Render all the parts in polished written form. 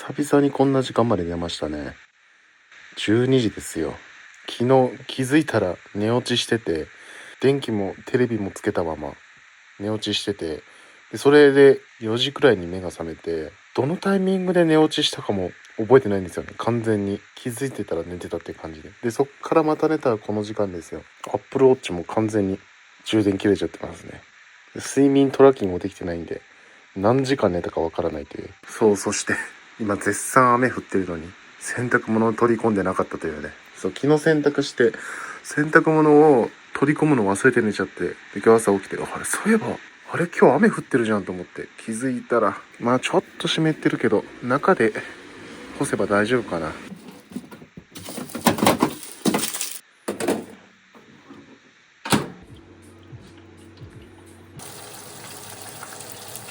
久々にこんな時間まで寝ましたね。12時ですよ。昨日気づいたら寝落ちしてて、電気もテレビもつけたまま寝落ちしてて、でそれで4時くらいに目が覚めて、どのタイミングで寝落ちしたかも覚えてないんですよね。完全に気づいてたら寝てたって感じで、そっからまた寝たらこの時間ですよ。Apple Watch も完全に充電切れちゃってますね。睡眠トラッキングもできてないんで、何時間寝たかわからないという。そして今絶賛雨降ってるのに洗濯物を取り込んでなかったというね。昨日洗濯して洗濯物を取り込むの忘れて寝ちゃって、で今日朝起きて、そういえば今日雨降ってるじゃんと思って気づいたら、ちょっと湿ってるけど中で干せば大丈夫かな。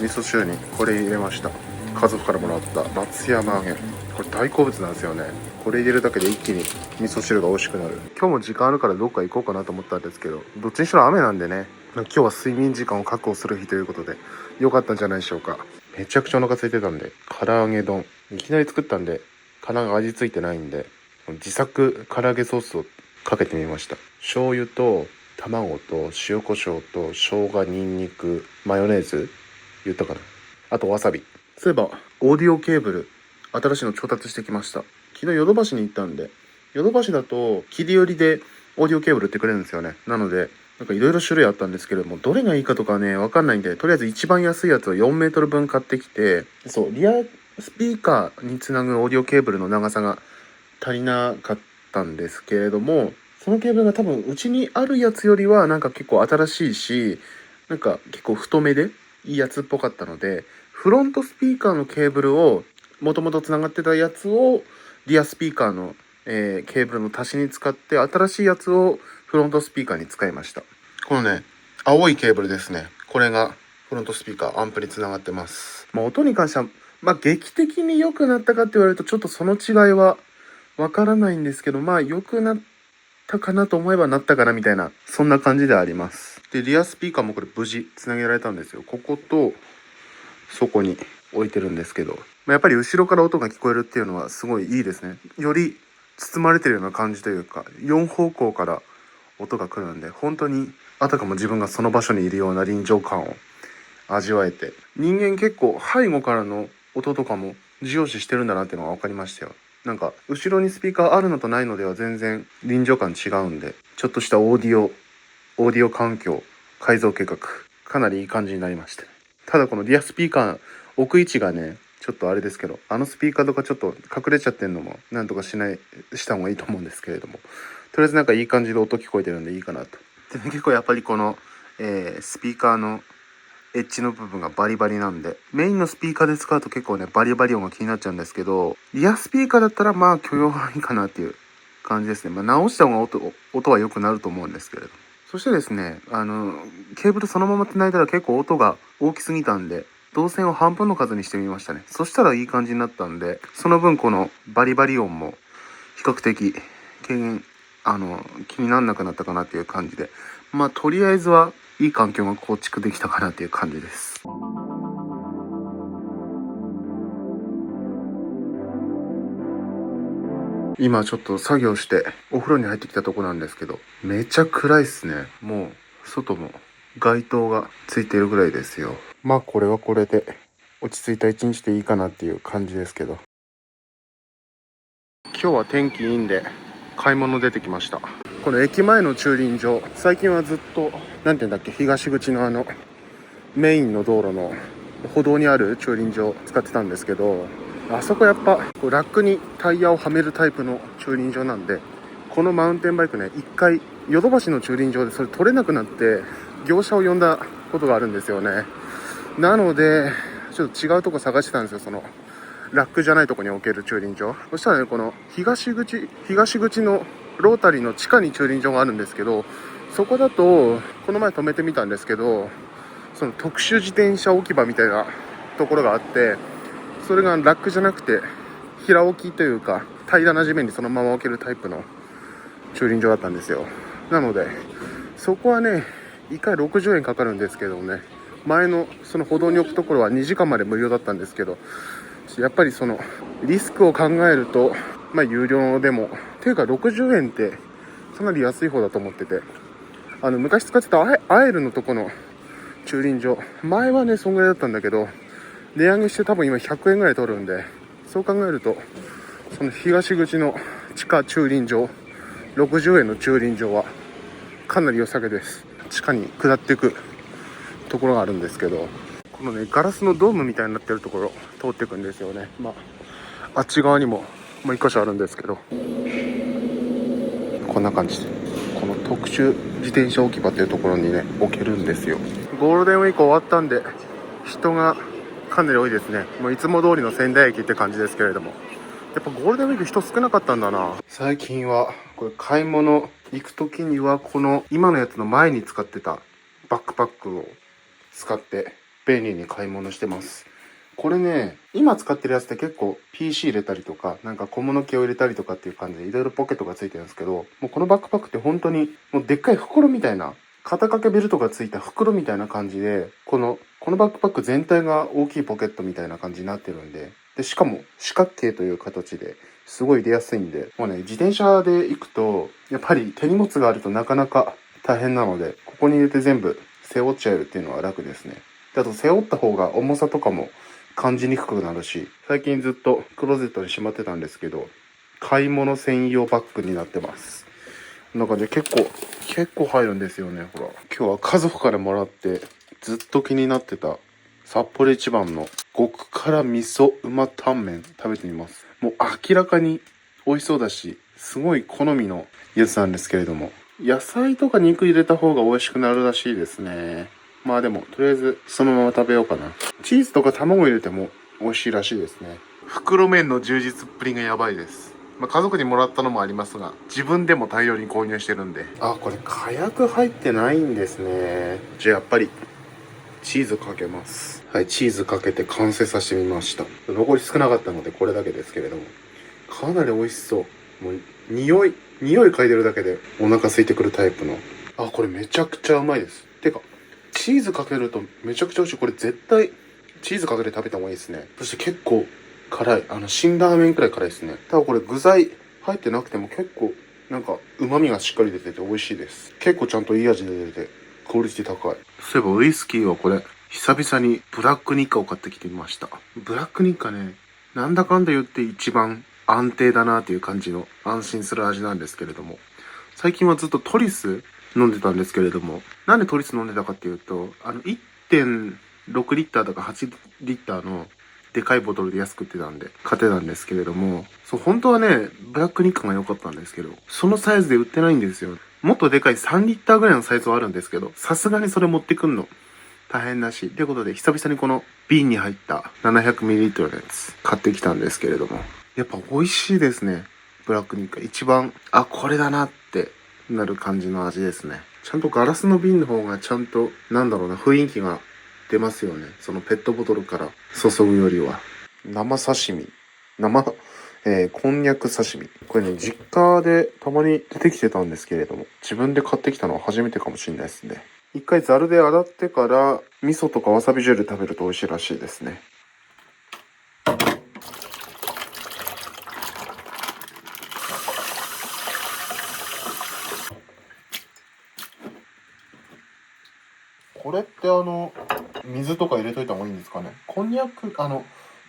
味噌汁にこれ入れました。家族からもらった松山揚げ、これ大好物なんですよね。これ入れるだけで一気に味噌汁が美味しくなる。今日も時間あるからどっか行こうかなと思ったんですけど、どっちにしろ雨なんでね、今日は睡眠時間を確保する日ということで良かったんじゃないでしょうか。めちゃくちゃお腹空いてたんで、唐揚げ丼いきなり作ったんで、唐揚げ味付いてないんで自作唐揚げソースをかけてみました。醤油と卵と塩コショウと生姜、ニンニク、マヨネーズ言ったかな、あとわさび。そういえばオーディオケーブル新しいの調達してきました。昨日ヨドバシに行ったんで、ヨドバシだと切り売りでオーディオケーブル売ってくれるんですよね。なのでいろいろ種類あったんですけれども、どれがいいかとかねわかんないんで、とりあえず一番安いやつを4メートル分買ってきて、リアスピーカーにつなぐオーディオケーブルの長さが足りなかったんですけれども、そのケーブルが多分うちにあるやつよりは結構新しいし、結構太めでいいやつっぽかったので、フロントスピーカーのケーブルをもともとつながってたやつをリアスピーカーの、ケーブルの足しに使って、新しいやつをフロントスピーカーに使いました。このね青いケーブルですね。これがフロントスピーカーアンプにつながってます。音に関しては劇的に良くなったかって言われるとちょっとその違いはわからないんですけど、良くなったかなと思えばなったかなみたいな、そんな感じであります。でリアスピーカーもこれ無事つなげられたんですよ。こことそこに置いてるんですけど、やっぱり後ろから音が聞こえるっていうのはすごいいいですね。より包まれてるような感じというか、4方向から音が来るんで、本当にあたかも自分がその場所にいるような臨場感を味わえて、人間結構背後からの音とかも重要視してるんだなっていうのが分かりましたよ。後ろにスピーカーあるのとないのでは全然臨場感違うんで、ちょっとしたオーディオ環境改造計画、かなりいい感じになりました。ただこのリアスピーカー置く位置がねちょっとあれですけど、スピーカーとかちょっと隠れちゃってんのもなんとかした方がいいと思うんですけれども、とりあえずいい感じで音聞こえてるんでいいかなと。で結構やっぱりこの、スピーカーのエッジの部分がバリバリなんで、メインのスピーカーで使うと結構ねバリバリ音が気になっちゃうんですけど、リアスピーカーだったら許容範囲かなっていう感じですね。直した方が音は良くなると思うんですけれども。そしてですね、ケーブルそのまま繋いだら結構音が大きすぎたんで、導線を半分の数にしてみましたね。そしたらいい感じになったんで、その分このバリバリ音も比較的軽減、気にならなくなったかなっていう感じで、とりあえずはいい環境が構築できたかなっていう感じです。今ちょっと作業してお風呂に入ってきたとこなんですけど、めちゃ暗いっすね。もう外も街灯がついてるぐらいですよ。これはこれで落ち着いた一日でいいかなっていう感じですけど、今日は天気いいんで買い物出てきました。この駅前の駐輪場、最近はずっと東口のメインの道路の歩道にある駐輪場を使ってたんですけど、あそこやっぱラックにタイヤをはめるタイプの駐輪場なんで、このマウンテンバイクね、一回ヨドバシの駐輪場でそれ取れなくなって業者を呼んだことがあるんですよね。なのでちょっと違うとこ探してたんですよ。そのラックじゃないとこに置ける駐輪場。そしたらね、この東口のロータリーの地下に駐輪場があるんですけど、そこだとこの前止めてみたんですけど、その特殊自転車置き場みたいなところがあって、それがラックじゃなくて平置きというか平らな地面にそのまま置けるタイプの駐輪場だったんですよ。なのでそこはね1回60円かかるんですけどね、前のその歩道に置くところは2時間まで無料だったんですけど、やっぱりそのリスクを考えるとまあ有料でもていうか60円ってかなり安い方だと思ってて、昔使ってたアエルのとこの駐輪場、前はねそんぐらいだったんだけど値上げして多分今100円ぐらい取るんで、そう考えるとその東口の地下駐輪場60円の駐輪場はかなり良さげです。地下に下っていくところがあるんですけど、このねガラスのドームみたいになってるところ通っていくんですよね。まああっち側にも一箇所あるんですけど、こんな感じでこの特殊自転車置き場っていうところにね置けるんですよ。ゴールデンウィーク終わったんで人がかなり多いですね。もういつも通りの仙台駅って感じですけれども、やっぱゴールデンウィーク人少なかったんだな。最近はこれ買い物行く時にはこの今のやつの前に使ってたバックパックを使って便利に買い物してます。これね、今使ってるやつって結構 PC 入れたりとかなんか小物系を入れたりとかっていう感じでいろいろポケットがついてるんですけど、もうこのバックパックって本当にもうでっかい袋みたいな肩掛けベルトがついた袋みたいな感じで、このバックパック全体が大きいポケットみたいな感じになってるんで、しかも四角形という形ですごい出やすいんで、もうね自転車で行くとやっぱり手荷物があるとなかなか大変なので、ここに入れて全部背負っちゃえるっていうのは楽ですね。であと背負った方が重さとかも感じにくくなるし、最近ずっとクローゼットにしまってたんですけど買い物専用バッグになってます。なんかね結構入るんですよね。ほら今日は家族からもらってずっと気になってた札幌一番の極辛味噌うまタンメン食べてみます。もう明らかに美味しそうだしすごい好みのやつなんですけれども、野菜とか肉入れた方が美味しくなるらしいですね。まあでもとりあえずそのまま食べようかな。チーズとか卵入れても美味しいらしいですね。袋麺の充実っぷりがやばいです。まあ、家族にもらったのもありますが自分でも大量に購入してるんで。あ、これ火薬入ってないんですね。じゃあやっぱりチーズかけます。はい、チーズかけて完成させてみました。残り少なかったのでこれだけですけれども、かなり美味しそう。もう匂い嗅いでるだけでお腹空いてくるタイプの。あ、これめちゃくちゃうまいです。てかチーズかけるとめちゃくちゃ美味しい。これ絶対チーズかけて食べた方がいいですね。そして結構辛い。辛ラーメンくらい辛いですね。ただこれ具材入ってなくても結構なんか旨味がしっかり出てて美味しいです。結構ちゃんといい味で出ててクオリティ高い。そういえばウイスキーはこれ久々にブラックニッカを買ってきてみました。ブラックニッカね、なんだかんだ言って一番安定だなっていう感じの安心する味なんですけれども、最近はずっとトリス飲んでたんですけれども、なんでトリス飲んでたかっていうと、1.6 リッターとか8リッターのでかいボトルで安く売ってたんで買ってたんですけれども、そう本当はねブラックニッカが良かったんですけど、そのサイズで売ってないんですよ。もっとでかい3リッターぐらいのサイズはあるんですけど、さすがにそれ持ってくんの大変だし、ということで久々にこの瓶に入った 700ml のやつ買ってきたんですけれども、やっぱ美味しいですね。ブラックニッカ一番これだなってなる感じの味ですね。ちゃんとガラスの瓶の方がちゃんとなんだろうな、雰囲気が出ますよね。そのペットボトルから注ぐよりは。生刺身こんにゃく刺身、これね実家でたまに出てきてたんですけれども、自分で買ってきたのは初めてかもしれないですね。一回ザルで洗ってから味噌とかわさび醤油で食べると美味しいらしいですね。これって水とか入れといた方がいいんですかね。こんにゃく豆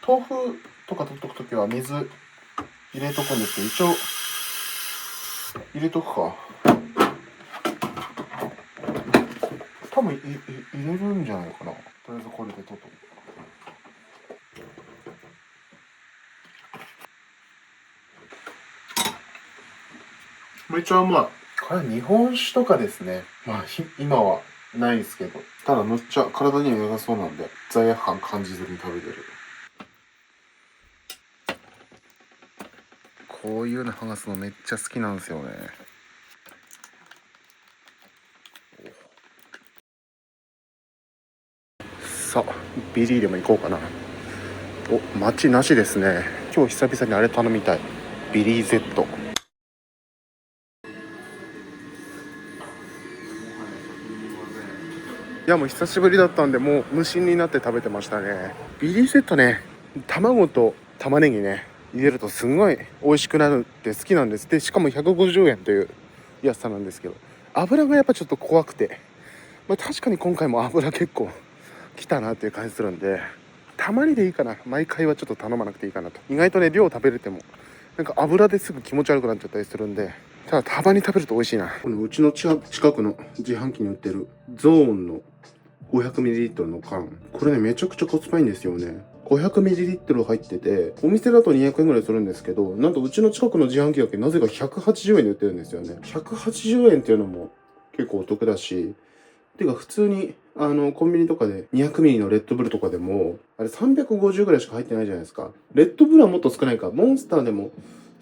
腐とか取っとくときは水入れとくんですけど、一応入れとくか。多分入れるんじゃないかな。とりあえずこれで取っとく。めっちゃうまい。これ日本酒とかですね。まあ今はないですけど、ただめっちゃ体には良さそうなんで罪悪感感じずに食べてる。こういうの剥がすのめっちゃ好きなんですよね。さあビリーでも行こうかな。待ちなしですね。今日久々にあれ頼みたい。ビリー Z。いやもう久しぶりだったんでもう無心になって食べてましたね。ビリー Z ね、卵と玉ねぎね入れるとすごい美味しくなるって好きなんです。でしかも150円という安さなんですけど、油がやっぱちょっと怖くて、確かに今回も油結構来たなっていう感じするんで、たまにでいいかな、毎回はちょっと頼まなくていいかなと。意外とね量食べれてもなんか油ですぐ気持ち悪くなっちゃったりするんで、ただたまに食べると美味しいな。このうちの近くの自販機に売ってるゾーンの 500ml の缶、これねめちゃくちゃコスパいいんですよね。500ml 入ってて、お店だと200円ぐらいするんですけど、なんとうちの近くの自販機だけなぜか180円で売ってるんですよね。180円っていうのも結構お得だし、てか普通にコンビニとかで200ミリのレッドブルとかでもあれ350ぐらいしか入ってないじゃないですか。レッドブルはもっと少ないか、モンスターでも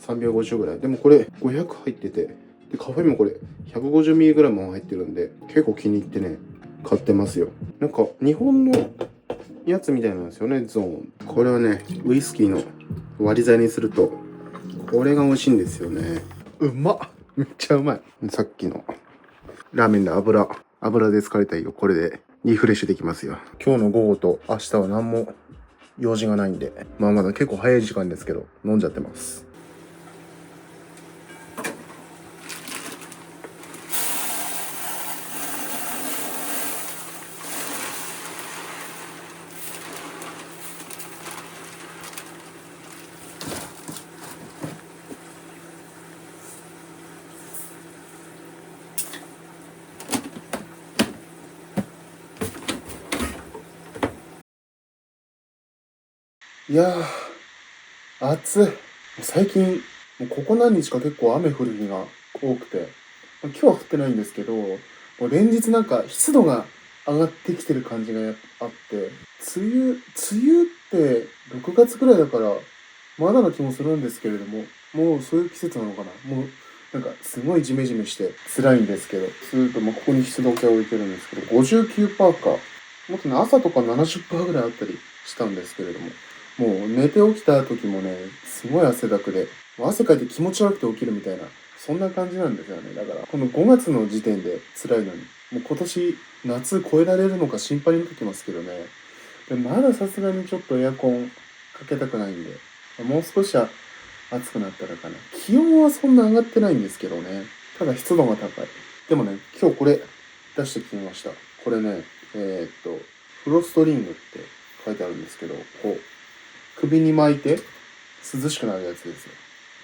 350ぐらいでも、これ500入ってて、でカフェインもこれ 150mg も入ってるんで結構気に入ってね買ってますよ。なんか日本のやつみたいなんですよね、ゾーン。これはねウイスキーの割り剤にするとこれが美味しいんですよね。うまっ、めっちゃうまい。さっきのラーメンで油で疲れたよ。これでリフレッシュできますよ。今日の午後と明日は何も用事がないんで、まだ結構早い時間ですけど飲んじゃってます。いやー暑い。最近ここ何日か結構雨降る日が多くて、今日は降ってないんですけど、もう連日なんか湿度が上がってきてる感じがあって、梅雨って6月ぐらいだからまだな気もするんですけれども、もうそういう季節なのかな。もうなんかすごいジメジメして辛いんですけど、ずーっとここに湿度計を置いてるんですけど、59%か。もっとね、朝とか70%ぐらいあったりしたんですけれども、もう寝て起きた時もね、すごい汗だくで、汗かいて気持ち悪くて起きるみたいな、そんな感じなんですよね。だから、この5月の時点で辛いのに、もう今年夏超えられるのか心配になってきますけどね。でもまださすがにちょっとエアコンかけたくないんで、もう少しは暑くなったらかな。気温はそんな上がってないんですけどね。ただ湿度が高い。でもね、今日これ出してきました。これね、フロストリングって書いてあるんですけど、こう、首に巻いて涼しくなるやつですよ。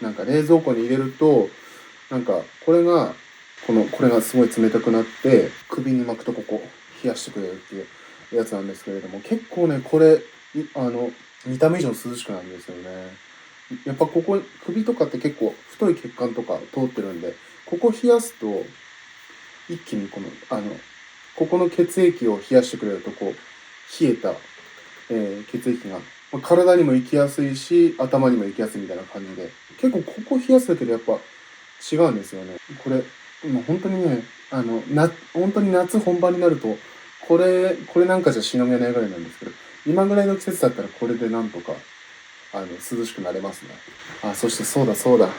なんか冷蔵庫に入れると、なんかこれがすごい冷たくなって、首に巻くとここ冷やしてくれるっていうやつなんですけれども、結構ね、これ、見た目以上涼しくなるんですよね。やっぱここ、首とかって結構太い血管とか通ってるんで、ここ冷やすと、一気にここの血液を冷やしてくれると、こう、冷えた、血液が、体にも行きやすいし、頭にも行きやすいみたいな感じで、結構ここ冷やすだけでやっぱ違うんですよね。これ、今本当にね、本当に夏本番になると、これなんかじゃしのげないぐらいなんですけど、今ぐらいの季節だったらこれでなんとか、涼しくなれますね。そしてそうだ。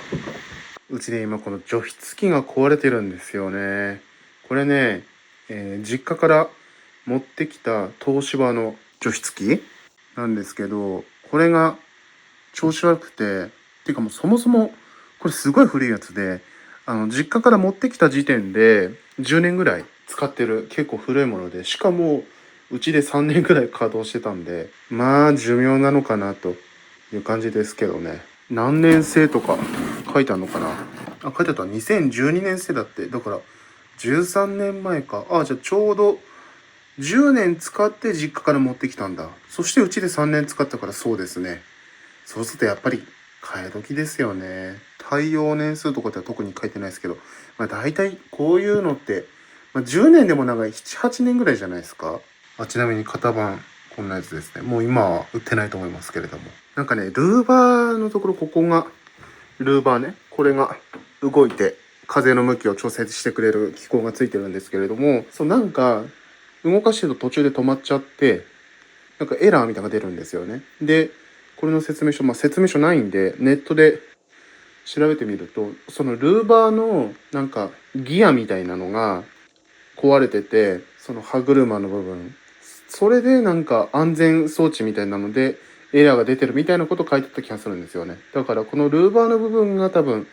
うちで今この除湿機が壊れてるんですよね。これね、実家から持ってきた東芝の除湿機なんですけど、これが調子悪くて、てかもうそもそもこれすごい古いやつで、実家から持ってきた時点で10年ぐらい使ってる結構古いもので、しかもうちで3年ぐらい稼働してたんで、寿命なのかなという感じですけどね。何年生とか書いてあるのかな。書いてあった2012年生だって。だから13年前か。じゃあちょうど10年使って実家から持ってきたんだ。そしてうちで3年使ったから、そうですね。そうするとやっぱり替え時ですよね。耐用年数とかっては特に書いてないですけど、大体こういうのって、10年でも長い7、8年ぐらいじゃないですか。ちなみに型番こんなやつですね。もう今は売ってないと思いますけれども。なんかね、ルーバーのところ、ここがルーバーね。これが動いて風の向きを調節してくれる機構がついてるんですけれども、なんか動かしてると途中で止まっちゃって、なんかエラーみたいなのが出るんですよね。で、これの説明書、説明書ないんで、ネットで調べてみると、そのルーバーのなんかギアみたいなのが壊れてて、その歯車の部分。それでなんか安全装置みたいなのでエラーが出てるみたいなことを書いてた気がするんですよね。だからこのルーバーの部分が多分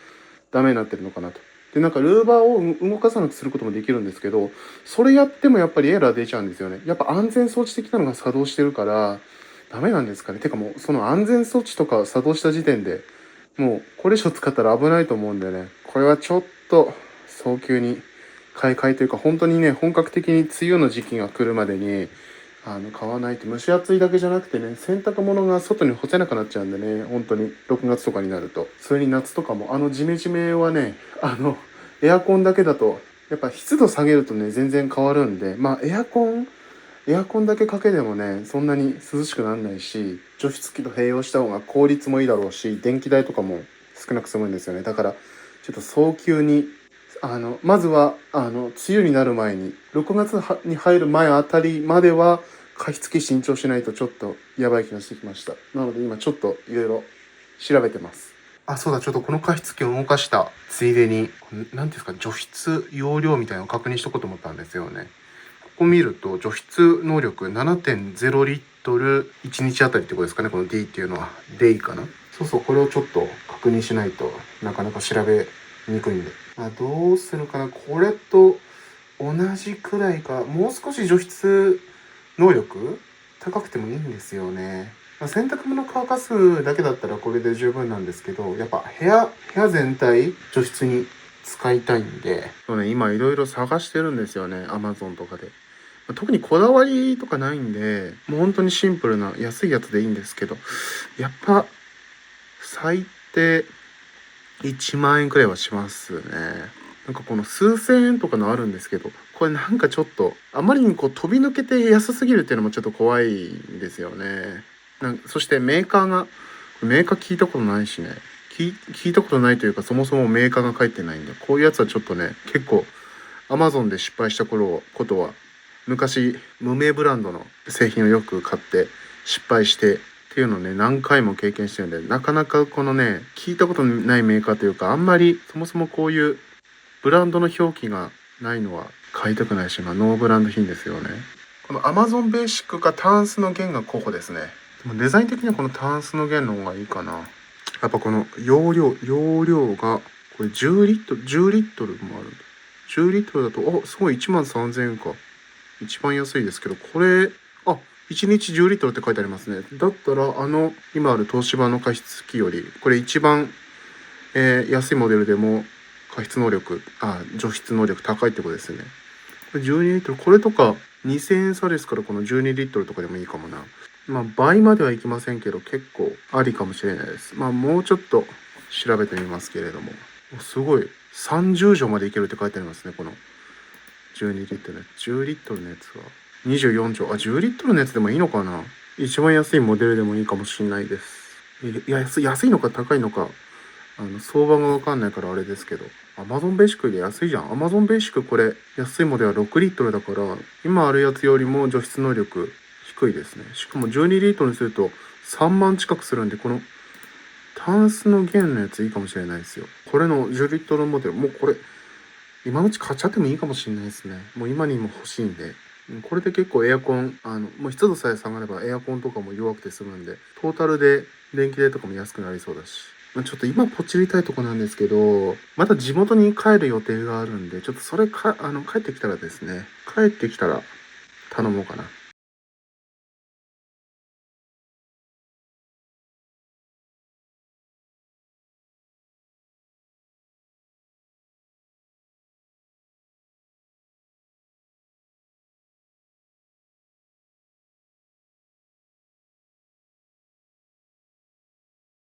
ダメになってるのかなと。で、なんかルーバーを動かさなくすることもできるんですけど、それやってもやっぱりエラー出ちゃうんですよね。やっぱ安全装置的なのが作動してるから、ダメなんですかね。てかもう、その安全装置とか作動した時点で、もうこれ以上使ったら危ないと思うんでね。これはちょっと早急に買い替えというか、本当にね、本格的に梅雨の時期が来るまでに、買わないと蒸し暑いだけじゃなくてね、洗濯物が外に干せなくなっちゃうんでね、本当に6月とかになると。それに夏とかも、ジメジメはね、エアコンだけだと、やっぱ湿度下げるとね、全然変わるんで、まあエアコンだけかけてもね、そんなに涼しくならないし、除湿機と併用した方が効率もいいだろうし、電気代とかも少なく済むんですよね。だから、ちょっと早急に、まずは、梅雨になる前に、6月に入る前あたりまでは、加湿器新調しないとちょっとやばい気がしてきました。なので今ちょっといろいろ調べてます。あ、そうだ、ちょっとこの加湿器を動かしたついでに、何ていうんですか、除湿容量みたいなのを確認しとこうと思ったんですよね。ここ見ると、除湿能力7.0リットル1日あたりってことですかね、この D っていうのは。デイかな。そうそう、これをちょっと確認しないとなかなか調べにくいんで。どうするかな、これと同じくらいか、もう少し除湿能力高くてもいいんですよね。洗濯物乾かすだけだったらこれで十分なんですけど、やっぱ部屋全体除湿に使いたいんで、そうね、今いろいろ探してるんですよね、Amazon とかで。特にこだわりとかないんで、もう本当にシンプルな安いやつでいいんですけど、やっぱ最低1万円くらいはしますね。なんかこの数千円とかのあるんですけど、これなんかちょっと、あまりにこう飛び抜けて安すぎるっていうのもちょっと怖いんですよね。そしてメーカー聞いたことないしね。聞いたことないというか、そもそもメーカーが書いてないんで、こういうやつはちょっとね、結構 Amazon で失敗したことは、昔無名ブランドの製品をよく買って失敗してっていうのをね、何回も経験してるんで、なかなかこのね、聞いたことないメーカーというか、あんまりそもそもこういうブランドの表記がないのは買いたくないし、ノーブランド品ですよね。この Amazon ベーシックかタンスの弦が候補ですね。でもデザイン的にはこのタンスの弦の方がいいかな。やっぱこの容量が、これ10リットルもあるんだ。10リットルだと、すごい13,000円か。一番安いですけど、これ、1日10リットルって書いてありますね。だったら、今ある東芝の加湿器より、これ一番、安いモデルでも除湿能力高いってことですよね。これ12リットル、これとか2000円差ですから、この12リットルとかでもいいかもな。倍まではいきませんけど、結構ありかもしれないです。もうちょっと調べてみますけれども。すごい。30畳までいけるって書いてありますね、この12リットル。10リットルのやつは。24畳。10リットルのやつでもいいのかな。一番安いモデルでもいいかもしれないです。安いのか高いのか、相場がわかんないからあれですけど。Amazon ベーシックより安いじゃん。Amazon ベーシックこれ、安いモデルは6リットルだから、今あるやつよりも除湿能力低いですね。しかも12リットルにすると3万近くするんで、このタンスの弦のやついいかもしれないですよ。これの10リットルモデル、もうこれ、今のうち買っちゃってもいいかもしれないですね。もう今にも欲しいんで。これで結構エアコン、もう湿度さえ下がればエアコンとかも弱くて済むんで、トータルで電気代とかも安くなりそうだし。ちょっと今ポチりたいとこなんですけど、また地元に帰る予定があるんで、ちょっとそれ帰ってきたらですね、帰ってきたら頼もうかな。